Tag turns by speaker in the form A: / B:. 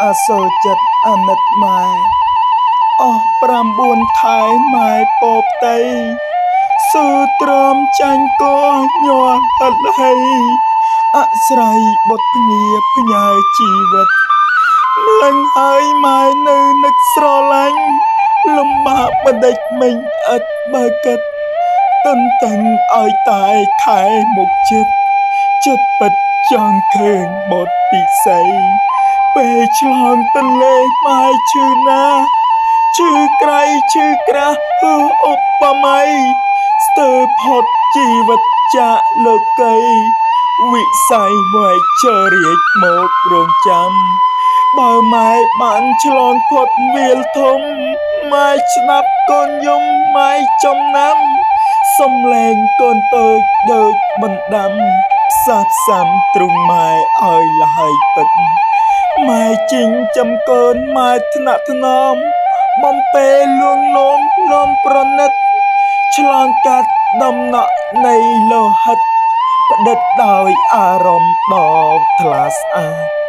A: អាសូរចិត្តអាណិតម៉ែអស់9ខែម៉ែពោផ្ទៃស៊ូទ្រាំចាញ់កោញ័រហិតហីអស្រ័យបុត្រភ្ងាផ្ញើជីវិតម្លឹងហើយម៉ែនៅនឹកស្រឡាញ់លំបាកមិនដេចមិញឥតបើគិតតន្ទឹងឲ្យតែខែមុខចិត្តពិតចង់ឃើញបុត្រពិសីពេលឆ្លងទន្លេម៉ែឈឺណាឈឺក្រៃឈឺក្រាស់ហឺឧបមាស្ទើរផុតជីវិតចាកលោកីវិស័យមួយជរាជមករងចាំបើម៉ែបានឆ្លងផុតវាលធំម៉ែស្ដាប់កូនយំម៉ែចំណាំសំឡេងកូនតូចដូចបណ្ដាំផ្សះផ្សាំទ្រូងម៉ែឲ្យលហើយពិតម៉ែជីងចំកូនម៉ែថ្នាក់ថ្នមបំពេលលួងលោមលំប្រណិតឆ្លងកាត់ដំណក់នៃលោហិតផ្ដិតដោយអារម្មណ៍ដ៏ថ្លាស្អាត